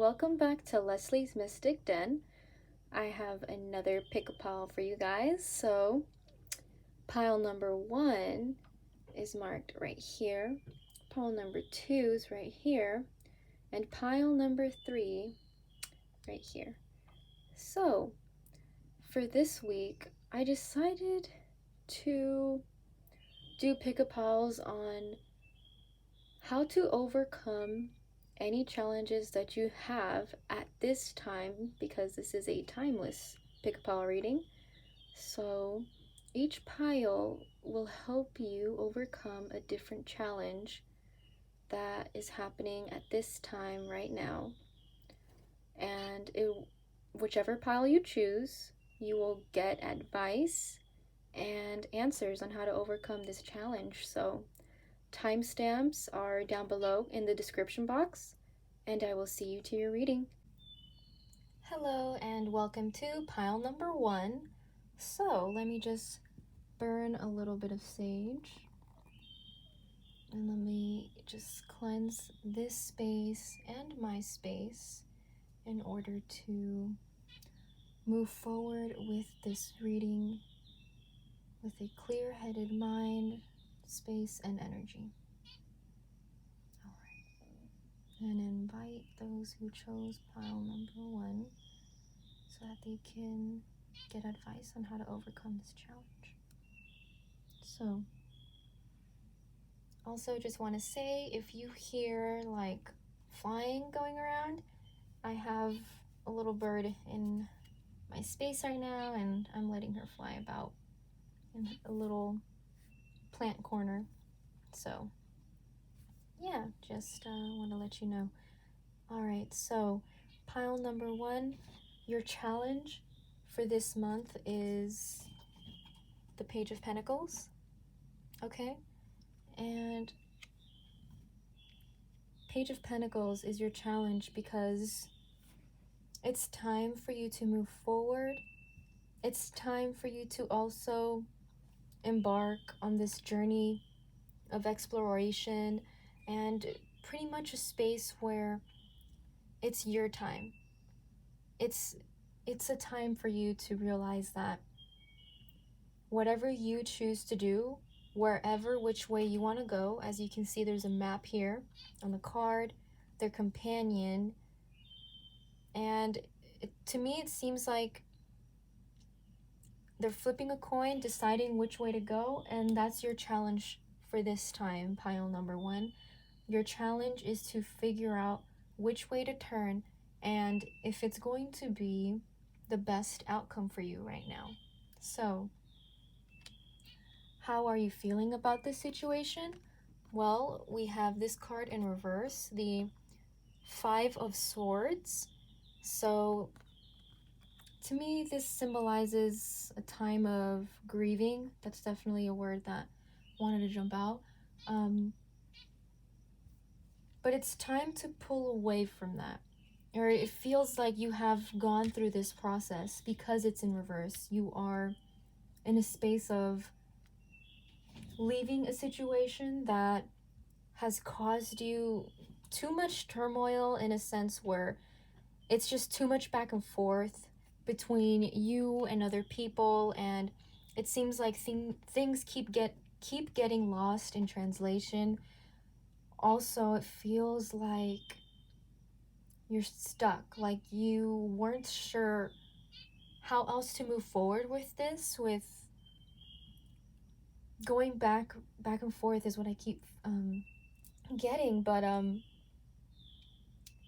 welcome back to Leslie's Mystic Den. I have another pick a pile for you guys. So, pile number 1 is marked right here, pile number 2 is right here, and pile number 3 right here. So, for this week, I decided to do pick a piles on how to overcome any challenges that you have at this time, because this is a timeless pick a pile reading. So each pile will help you overcome a different challenge that is happening at this time right now. And whichever pile you choose, you will get advice and answers on how to overcome this challenge. So timestamps are down below in the description box, and I will see you to your reading. Hello and welcome to pile number 1. So let me just burn a little bit of sage, and let me just cleanse this space and my space in order to move forward with this reading with a clear-headed mind, space, and energy. And invite those who chose pile number 1 so that they can get advice on how to overcome this challenge. So, also just want to say, if you hear like flying going around, I have a little bird in my space right now, and I'm letting her fly about in a little plant corner. So, yeah, just want to let you know. Alright, so pile number 1, your challenge for this month is the Page of Pentacles. Okay? And Page of Pentacles is your challenge because it's time for you to move forward. It's time for you to also embark on this journey of exploration, and pretty much a space where it's your time. It's a time for you to realize that whatever you choose to do, wherever, which way you want to go, as you can see there's a map here on the card, their companion, and to me it seems like they're flipping a coin, deciding which way to go, and that's your challenge for this time, pile number 1. Your challenge is to figure out which way to turn and if it's going to be the best outcome for you right now. So, how are you feeling about this situation? Well, we have this card in reverse, the 5 of Swords. So, to me, this symbolizes a time of grieving. That's definitely a word that wanted to jump out. But it's time to pull away from that. Or it feels like you have gone through this process because it's in reverse. You are in a space of leaving a situation that has caused you too much turmoil, in a sense where it's just too much back and forth between you and other people, and it seems like things keep getting lost in translation. Also, it feels like you're stuck, like you weren't sure how else to move forward with this. With going back and forth is what I keep getting, but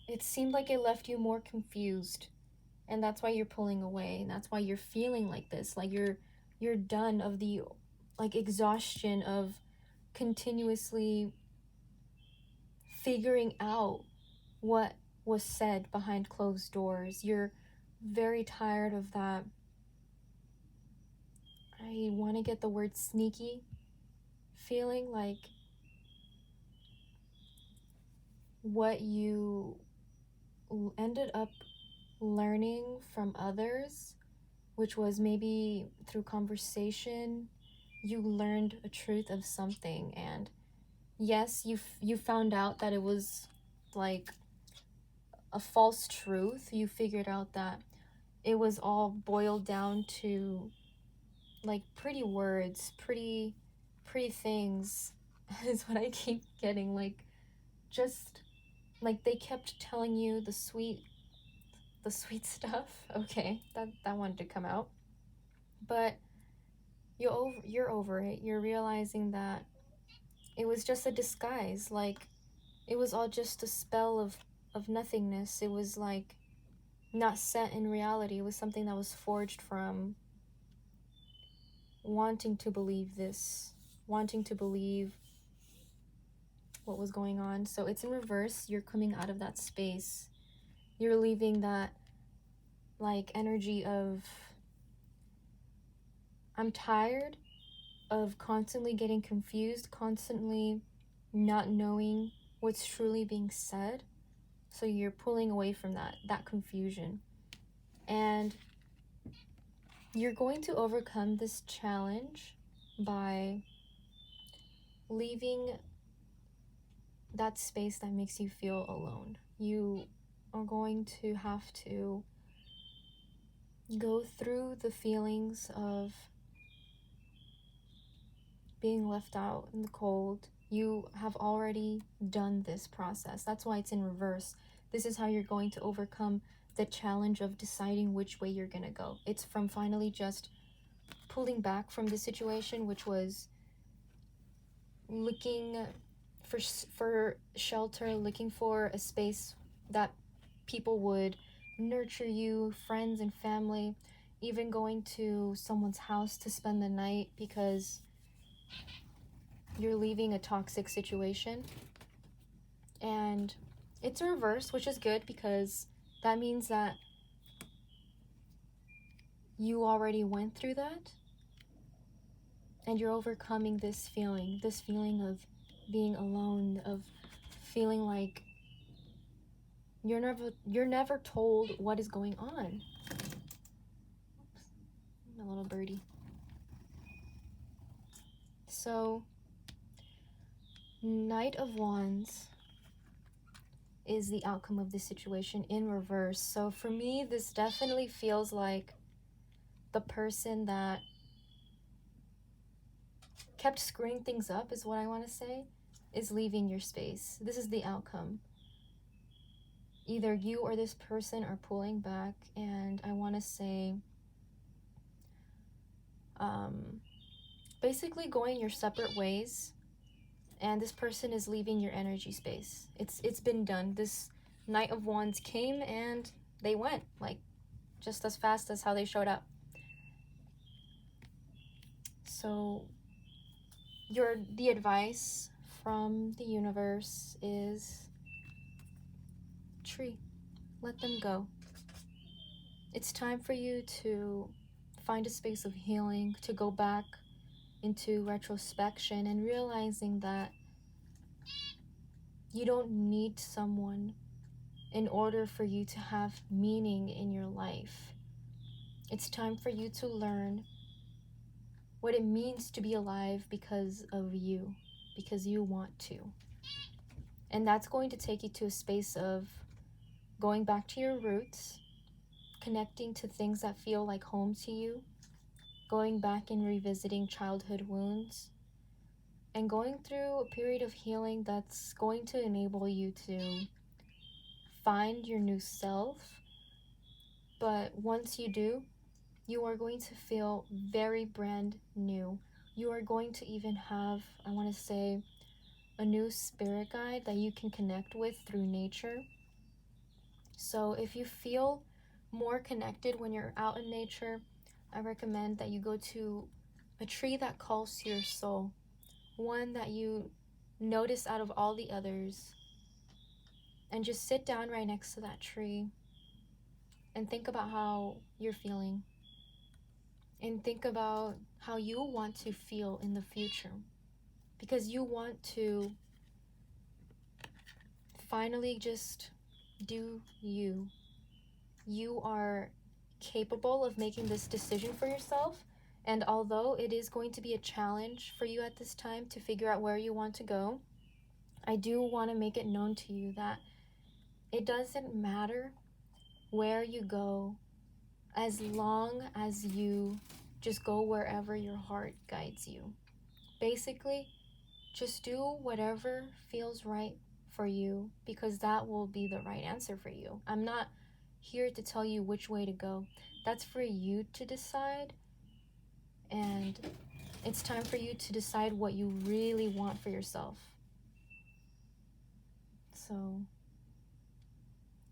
it seemed like it left you more confused, and that's why you're pulling away, and that's why you're feeling like this, like you're done of the like exhaustion of continuously figuring out what was said behind closed doors. You're very tired of that. I want to get the word sneaky feeling, like what you ended up learning from others, which was maybe through conversation, you learned a truth of something, and yes, you found out that it was like a false truth. You figured out that it was all boiled down to like pretty words, pretty things is what I keep getting. Like, just like they kept telling you the sweet stuff. Okay, that wanted to come out. But you're over it. You're realizing that it was just a disguise. Like, it was all just a spell of nothingness. It was like not set in reality. It was something that was forged from wanting to believe this, wanting to believe what was going on. So it's in reverse. You're coming out of that space. You're leaving that like energy of, I'm tired of constantly getting confused, constantly not knowing what's truly being said. So you're pulling away from that confusion. And you're going to overcome this challenge by leaving that space that makes you feel alone. You are going to have to go through the feelings of being left out in the cold. You have already done this process. That's why it's in reverse. This is how you're going to overcome the challenge of deciding which way you're going to go. It's from finally just pulling back from the situation, which was looking for shelter, looking for a space that people would nurture you, friends and family, even going to someone's house to spend the night because you're leaving a toxic situation. And it's a reverse, which is good because that means that you already went through that and you're overcoming this feeling of being alone, of feeling like you're never told what is going on. Oops, a little birdie. So, Knight of Wands is the outcome of this situation in reverse. So for me, this definitely feels like the person that kept screwing things up, is what I want to say, is leaving your space. This is the outcome. Either you or this person are pulling back, and I want to say basically going your separate ways, and this person is leaving your energy space. It's been done. This Knight of Wands came and they went, like, just as fast as how they showed up. So the advice from the universe is tree, let them go. It's time for you to find a space of healing, to go back into retrospection and realizing that you don't need someone in order for you to have meaning in your life. It's time for you to learn what it means to be alive because of you, because you want to. And that's going to take you to a space of going back to your roots, connecting to things that feel like home to you, going back and revisiting childhood wounds, and going through a period of healing that's going to enable you to find your new self. But once you do, you are going to feel very brand new. You are going to even have, I want to say, a new spirit guide that you can connect with through nature. So if you feel more connected when you're out in nature, I recommend that you go to a tree that calls to your soul, one that you notice out of all the others, and just sit down right next to that tree and think about how you're feeling, and think about how you want to feel in the future, because you want to finally just do you. You are capable of making this decision for yourself, and although it is going to be a challenge for you at this time to figure out where you want to go, I do want to make it known to you that it doesn't matter where you go as long as you just go wherever your heart guides you. Basically, just do whatever feels right for you, because that will be the right answer for you. I'm not here to tell you which way to go. That's for you to decide, and it's time for you to decide what you really want for yourself. So,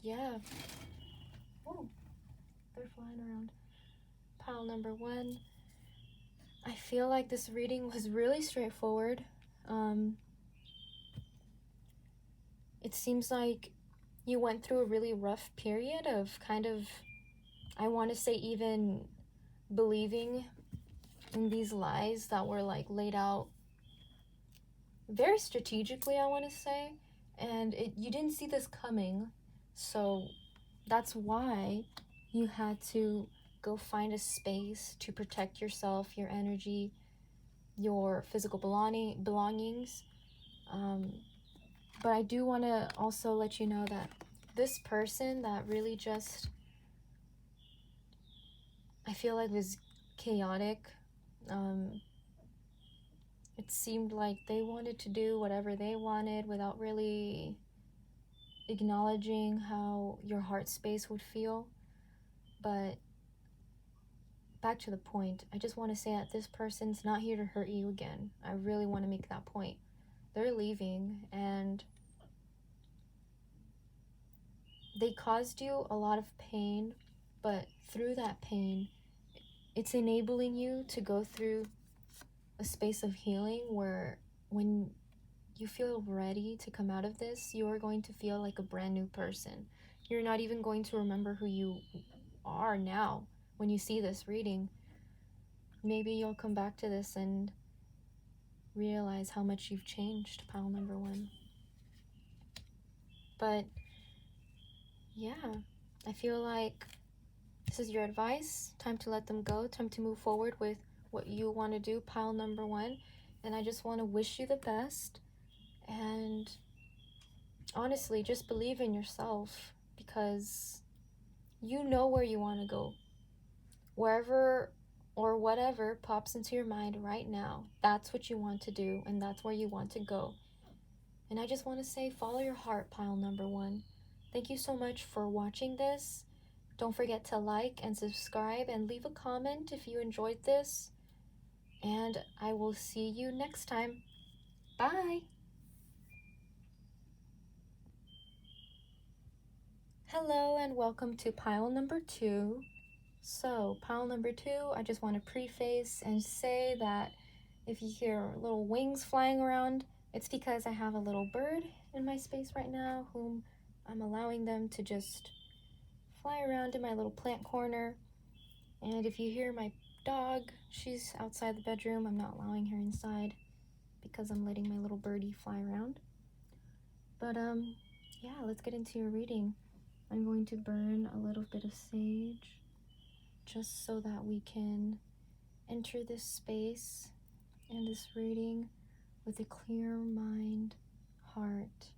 yeah. Oh, they're flying around. Pile number 1. I feel like this reading was really straightforward. It seems like you went through a really rough period of kind of, I want to say, even believing in these lies that were like laid out very strategically, I want to say, and you didn't see this coming. So that's why you had to go find a space to protect yourself, your energy, your physical belongings. But I do want to also let you know that this person that really just, I feel like, was chaotic. It seemed like they wanted to do whatever they wanted without really acknowledging how your heart space would feel. But back to the point, I just want to say that this person's not here to hurt you again. I really want to make that point. They're leaving, and they caused you a lot of pain, but through that pain, it's enabling you to go through a space of healing where when you feel ready to come out of this, you are going to feel like a brand new person. You're not even going to remember who you are now when you see this reading. Maybe you'll come back to this and realize how much you've changed, pile number 1. But yeah, I feel like this is your advice. Time to let them go. Time to move forward with what you want to do, pile number 1. And I just want to wish you the best. And honestly, just believe in yourself, because you know where you want to go. Wherever or whatever pops into your mind right now, that's what you want to do, and that's where you want to go. And I just want to say, follow your heart, pile number 1. Thank you so much for watching this. Don't forget to like and subscribe and leave a comment if you enjoyed this. And I will see you next time. Bye! Hello and welcome to pile number 2. So, pile number 2, I just want to preface and say that if you hear little wings flying around, it's because I have a little bird in my space right now whom I'm allowing them to just fly around in my little plant corner. And if you hear my dog, she's outside the bedroom. I'm not allowing her inside because I'm letting my little birdie fly around. But yeah, let's get into your reading. I'm going to burn a little bit of sage just so that we can enter this space and this reading with a clear mind, heart,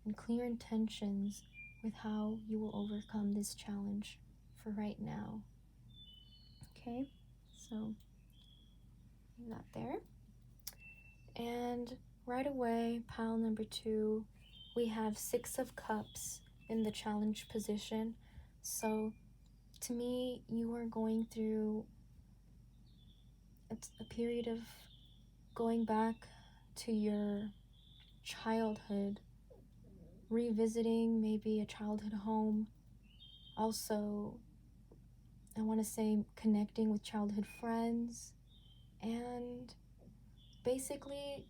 and clear intentions with how you will overcome this challenge for right now. Okay, so leave that there. And right away, pile number 2, we have 6 of Cups in the challenge position. So to me, you are going through a period of going back to your childhood, revisiting maybe a childhood home. Also, I want to say connecting with childhood friends, and basically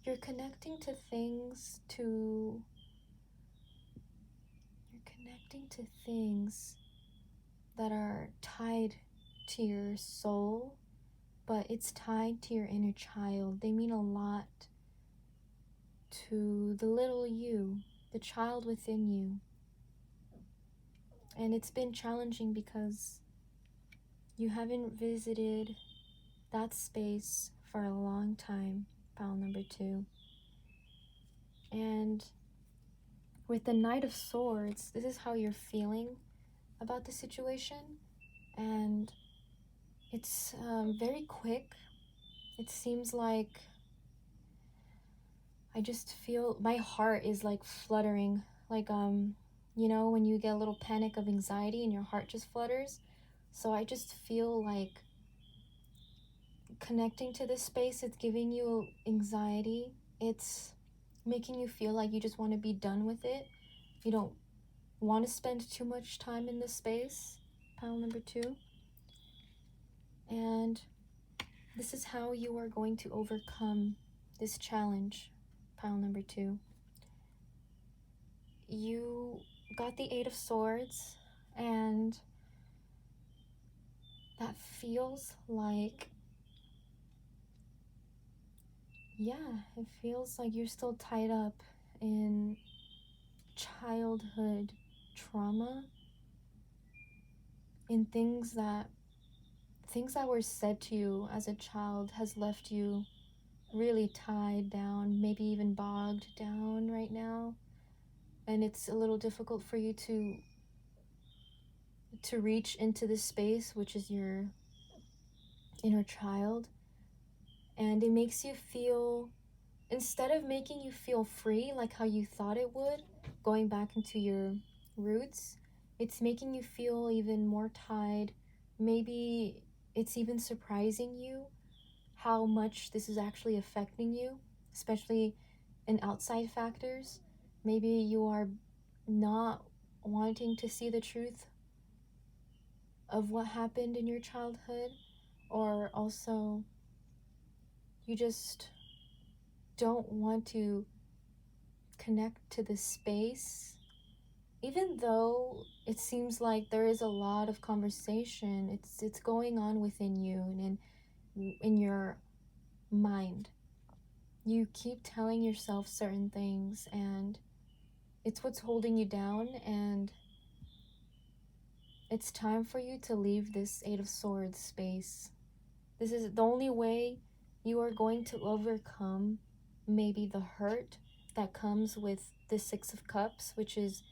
you're connecting to things that are tied to your soul, but it's tied to your inner child. They mean a lot to the little you, the child within you. And it's been challenging because you haven't visited that space for a long time, pile number 2. And with the Knight of Swords, this is how you're feeling about the situation, and it's very quick. It seems like I just feel my heart is like fluttering, like you know, when you get a little panic of anxiety and your heart just flutters. So I just feel like connecting to this space, it's giving you anxiety. It's making you feel like you just want to be done with it. You don't want to spend too much time in this space, pile number 2. And this is how you are going to overcome this challenge, pile number 2. You got the 8 of Swords, and that feels like, yeah, it feels like you're still tied up in childhood trauma, in things that were said to you as a child has left you really tied down, maybe even bogged down right now, and it's a little difficult for you to reach into this space, which is your inner child. And it makes you feel, instead of making you feel free like how you thought it would, going back into your roots, it's making you feel even more tied. Maybe it's even surprising you how much this is actually affecting you, especially in outside factors. Maybe you are not wanting to see the truth of what happened in your childhood, or also you just don't want to connect to this space, even though it seems like there is a lot of conversation. It's going on within you and in your mind. You keep telling yourself certain things, and it's what's holding you down, and it's time for you to leave this 8 of Swords space. This is the only way you are going to overcome maybe the hurt that comes with the 6 of Cups, which is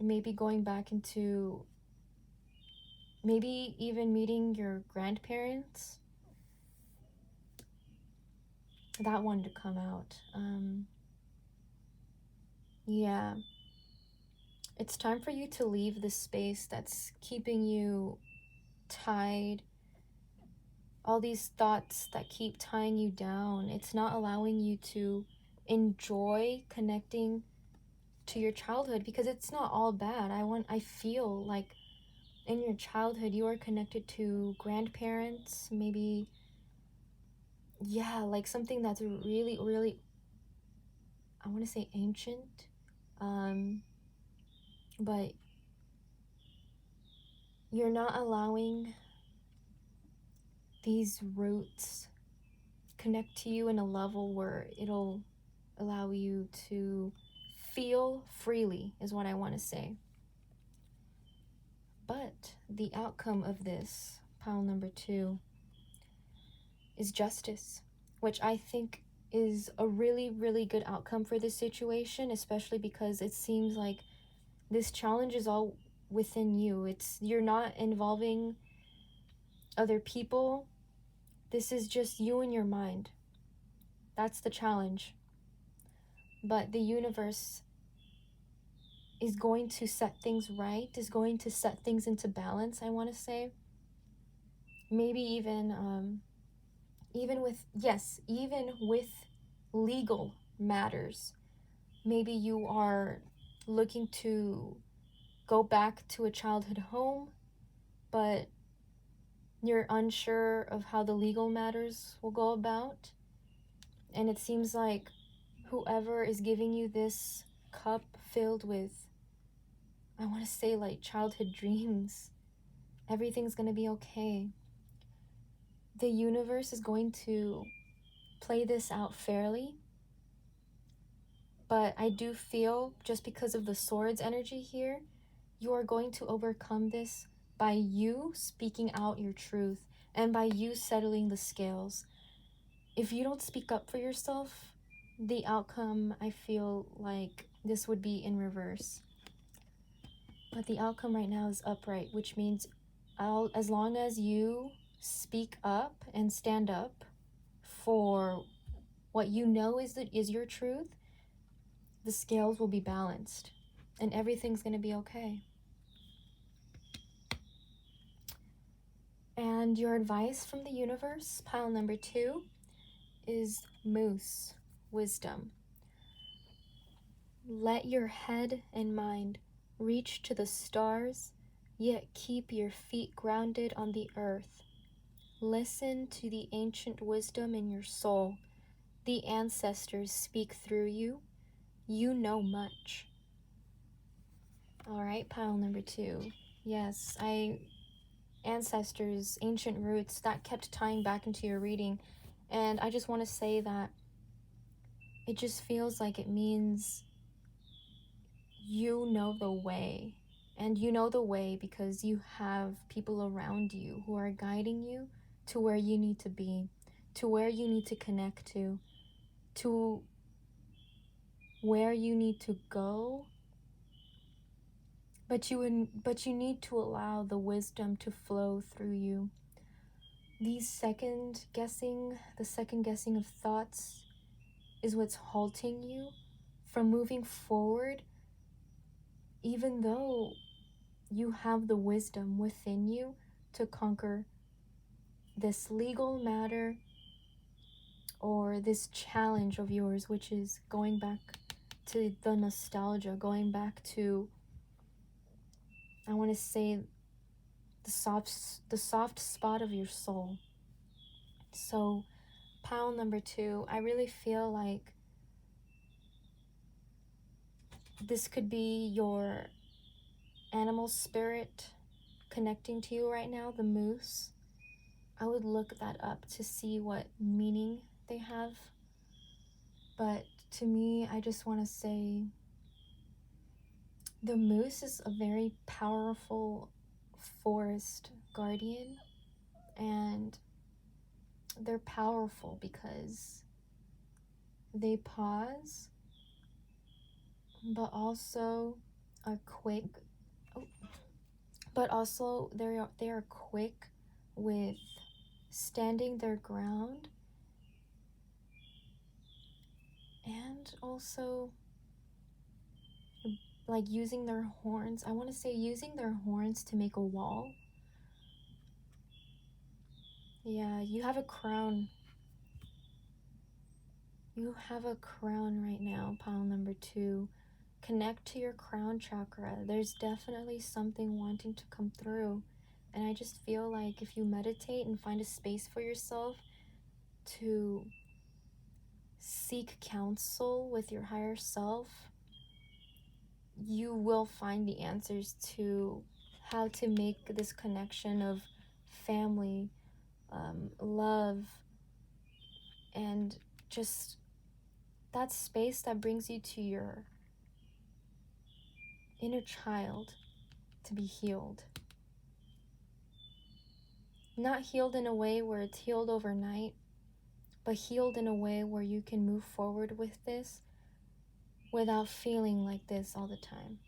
maybe going back into maybe even meeting your grandparents. That one to come out. Yeah. It's time for you to leave the space that's keeping you tied. All these thoughts that keep tying you down. It's not allowing you to enjoy connecting to your childhood, because it's not all bad. I feel like in your childhood you are connected to grandparents, maybe, yeah, like something that's really, really, I want to say ancient, but you're not allowing these roots connect to you in a level where it'll allow you to feel freely, is what I want to say. But the outcome of this, pile number 2, is justice, which I think is a really, really good outcome for this situation, especially because it seems like this challenge is all within you. You're not involving other people. This is just you and your mind. That's the challenge. But the universe is going to set things right, is going to set things into balance, I want to say. Maybe even even with legal matters. Maybe you are looking to go back to a childhood home, but you're unsure of how the legal matters will go about. And it seems like whoever is giving you this cup filled with, I want to say, like childhood dreams, everything's going to be okay. The universe is going to play this out fairly. But I do feel, just because of the swords energy here, you are going to overcome this by you speaking out your truth and by you settling the scales. If you don't speak up for yourself, the outcome, I feel like, this would be in reverse. But the outcome right now is upright, which means as long as you speak up and stand up for what you know is your truth, the scales will be balanced and everything's going to be okay. And your advice from the universe, pile number 2, is moose, wisdom. Let your head and mind reach to the stars, yet keep your feet grounded on the earth. Listen to the ancient wisdom in your soul. The ancestors speak through you. You know much. All right, pile number 2. Yes, ancestors, ancient roots, that kept tying back into your reading. And I just want to say that it just feels like it means you know the way. And you know the way because you have people around you who are guiding you to where you need to be, to where you need to connect to where you need to go. But you need to allow the wisdom to flow through you. The second guessing of thoughts is what's halting you from moving forward, even though you have the wisdom within you to conquer this legal matter or this challenge of yours, which is going back to the nostalgia, going back to, I want to say, the soft spot of your soul. So pile number 2, I really feel like this could be your animal spirit connecting to you right now, the moose. I would look that up to see what meaning they have. But to me, I just want to say the moose is a very powerful forest guardian, and they're powerful because they pause, but also are quick. But also they are quick with standing their ground, and also like using their horns. I want to say using their horns to make a wall. Yeah, you have a crown. You have a crown right now, pile number 2. Connect to your crown chakra. There's definitely something wanting to come through. And I just feel like if you meditate and find a space for yourself to seek counsel with your higher self, you will find the answers to how to make this connection of family, love, and just that space that brings you to your inner child to be healed. Not healed in a way where it's healed overnight, but healed in a way where you can move forward with this without feeling like this all the time.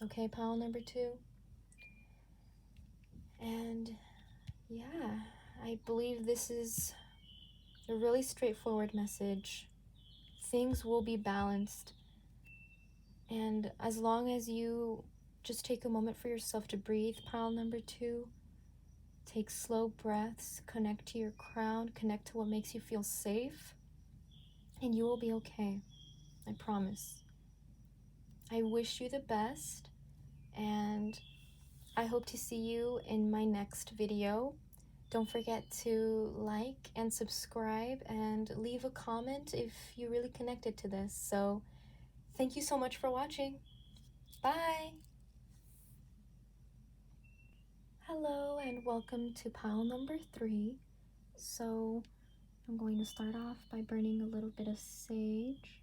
Okay, pile number 2? And yeah, I believe this is a really straightforward message. Things will be balanced. And as long as you just take a moment for yourself to breathe, pile number 2, take slow breaths, connect to your crown, connect to what makes you feel safe, and you will be okay. I promise. I wish you the best, and I hope to see you in my next video. Don't forget to like and subscribe and leave a comment if you really connected to this. So thank you so much for watching. Bye! Hello and welcome to pile number 3. So I'm going to start off by burning a little bit of sage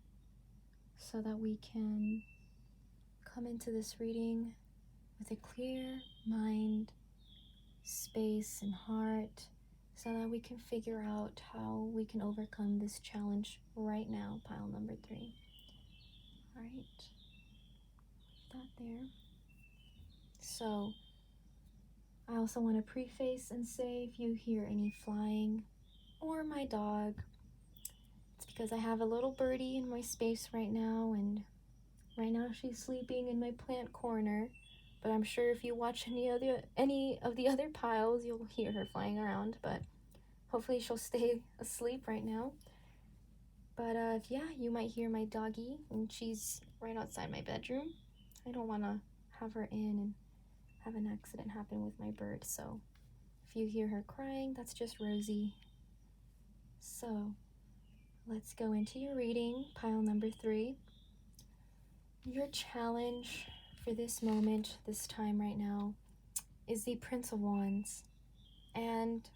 so that we can come into this reading with a clear mind, space, and heart, so that we can figure out how we can overcome this challenge right now, pile number 3. All right. that there. So I also want to preface and say, if you hear any flying or my dog, it's because I have a little birdie in my space right now, and right now she's sleeping in my plant corner. But I'm sure if you watch any of the other piles, you'll hear her flying around. But hopefully she'll stay asleep right now. But yeah, you might hear my doggie, and she's right outside my bedroom. I don't want to have her in and have an accident happen with my bird. So if you hear her crying, that's just Rosie. So let's go into your reading, pile number 3. Your challenge for this moment, this time right now, is the Prince of Wands. And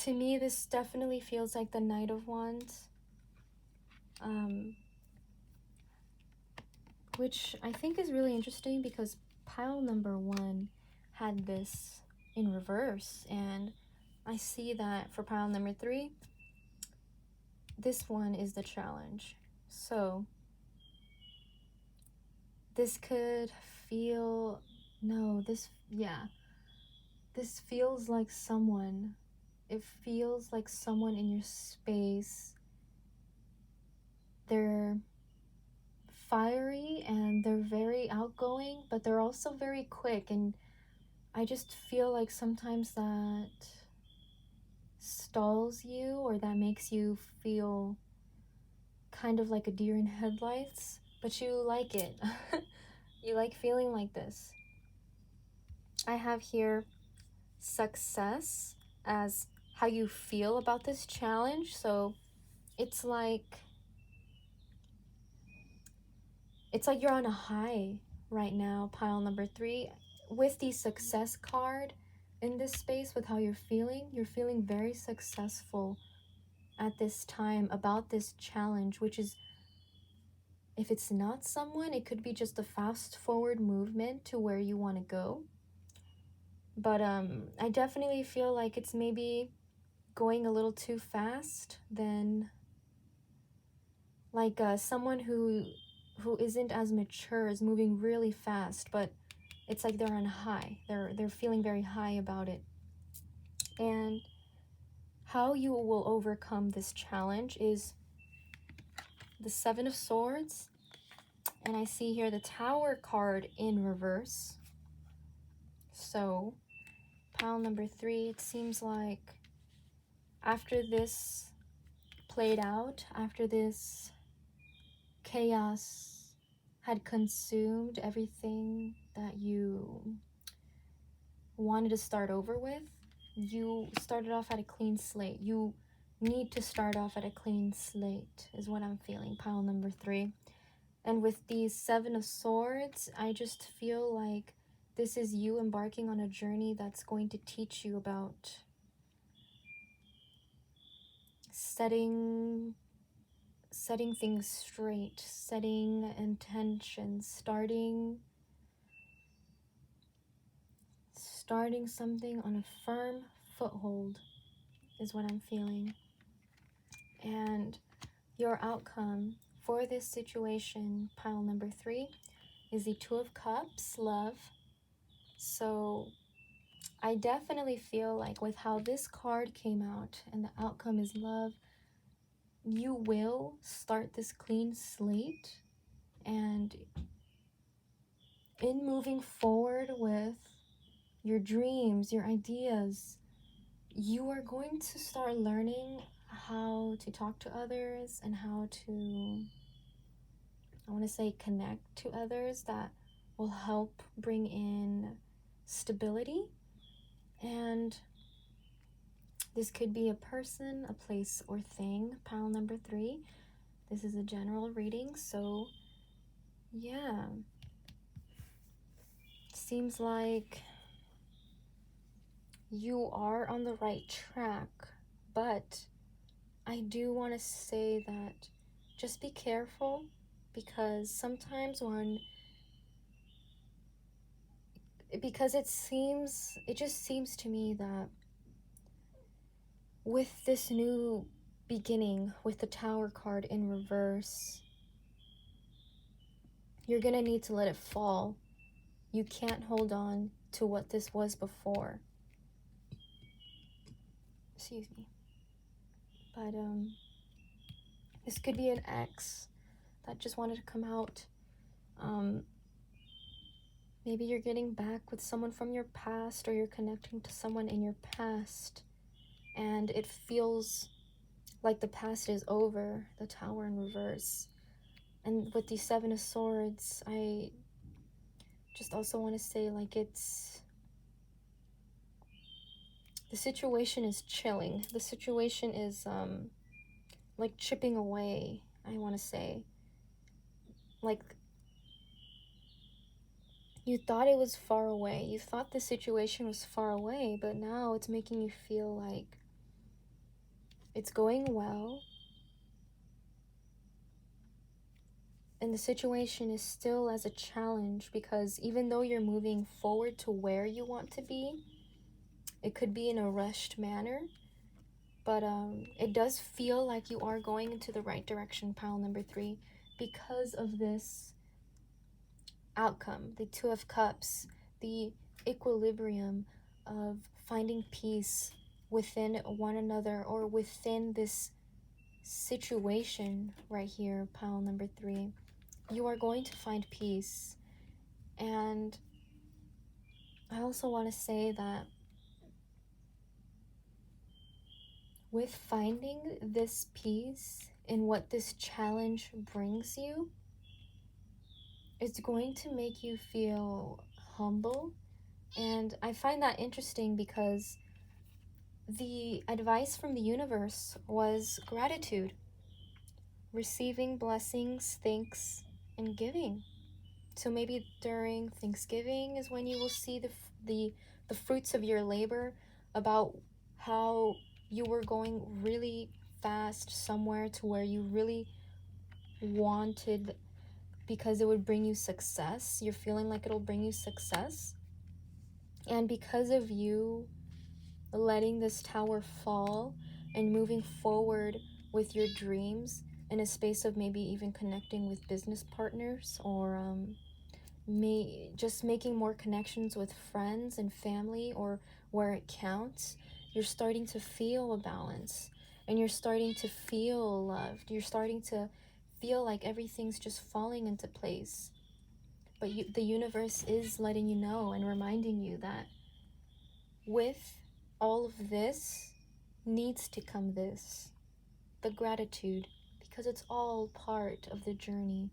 to me, this definitely feels like the Knight of Wands, which I think is really interesting because pile number 1 had this in reverse, and I see that for pile number 3, this one is the challenge. So this could feel, this feels like someone. It feels like someone in your space. They're fiery and they're very outgoing, but they're also very quick, and I just feel like sometimes that stalls you, or that makes you feel kind of like a deer in headlights, but you like it. You like feeling like this. I have here success as how you feel about this challenge. So it's like you're on a high right now, pile number 3, with the success card in this space. With how you're feeling very successful at this time about this challenge, which is, if it's not someone, it could be just a fast forward movement to where you want to go. But I definitely feel like it's maybe going a little too fast than like someone who isn't as mature is moving really fast, but it's like they're on high. They're feeling very high about it. And how you will overcome this challenge is the 7 of Swords, and I see here the Tower card in reverse. So pile number 3, it seems like after this played out, after this chaos had consumed everything that you wanted to start over with, you started off at a clean slate. You need to start off at a clean slate is what I'm feeling, pile number 3. And with these 7 of Swords, I just feel like this is you embarking on a journey that's going to teach you about setting things straight, setting intentions, starting something on a firm foothold is what I'm feeling. And your outcome for this situation, pile number 3, is the 2 of Cups, love. So I definitely feel like with how this card came out and the outcome is love, you will start this clean slate, and in moving forward with your dreams, your ideas, you are going to start learning how to talk to others and how to, I want to say, connect to others that will help bring in stability. And this could be a person, a place, or thing, pile number 3. This is a general reading, so yeah. Seems like you are on the right track, but I do want to say that just be careful, because sometimes it just seems to me that with this new beginning, with the Tower card in reverse, you're gonna need to let it fall. You can't hold on to what this was before. Excuse me. But this could be an ex that just wanted to come out. Maybe you're getting back with someone from your past, or you're connecting to someone in your past, and it feels like the past is over. The Tower in reverse. And with the Seven of Swords, I just also want to say, like, the situation is chilling. The situation is like chipping away, I want to say. Like, you thought it was far away. You thought the situation was far away, but now it's making you feel like it's going well. And the situation is still as a challenge, because even though you're moving forward to where you want to be, it could be in a rushed manner. But it does feel like you are going into the right direction, pile number 3, because of this outcome, the Two of Cups, the equilibrium of finding peace within one another, or within this situation right here, pile number 3. You are going to find peace. And I also want to say that with finding this peace in what this challenge brings you, it's going to make you feel humble. And I find that interesting because the advice from the universe was gratitude, receiving blessings, thanks, and giving. So maybe during Thanksgiving is when you will see the fruits of your labor, about how you were going really fast somewhere to where you really wanted, because it would bring you success. You're feeling like it'll bring you success. And because of you letting this tower fall and moving forward with your dreams in a space of maybe even connecting with business partners, or just making more connections with friends and family, or where it counts, you're starting to feel a balance, and you're starting to feel loved. You're starting to feel like everything's just falling into place. But the universe is letting you know and reminding you that with all of this needs to come this, the gratitude, because it's all part of the journey.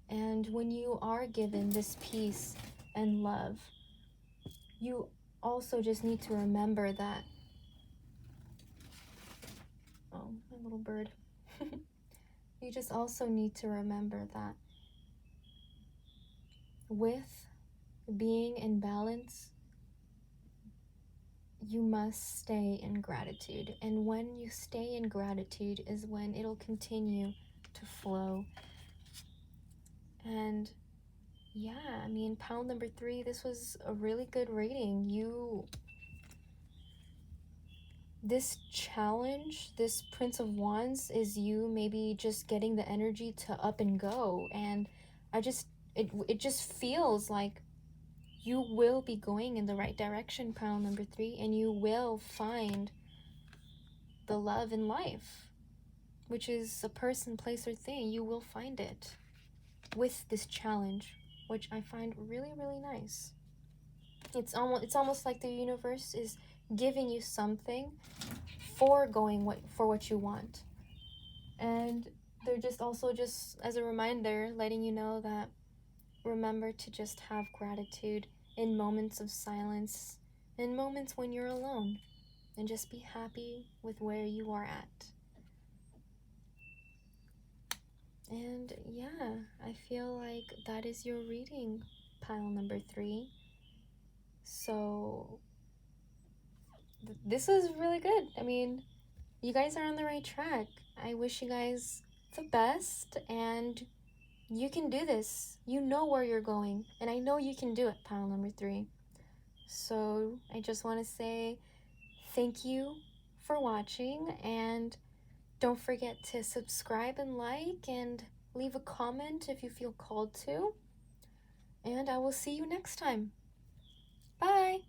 And when you are given this peace and love, you also just need to remember that, oh, my little bird. You just also need to remember that with being in balance, you must stay in gratitude. And when you stay in gratitude is when it'll continue to flow. And yeah, I mean, pile number 3, this was a really good reading. This challenge, this Prince of Wands, is you maybe just getting the energy to up and go. And it just feels like you will be going in the right direction, pile number 3, and you will find the love in life, which is a person, place, or thing. You will find it with this challenge, which I find really, really nice. It's almost like the universe is giving you something for what you want. And they're just also, just as a reminder, letting you know that remember to just have gratitude in moments of silence, in moments when you're alone, and just be happy with where you are at. And yeah, I feel like that is your reading, pile number 3. So this is really good. I mean, you guys are on the right track. I wish you guys the best, and you can do this. You know where you're going, and I know you can do it, pile number 3. So I just want to say thank you for watching, and don't forget to subscribe and like, and leave a comment if you feel called to. And I will see you next time. Bye!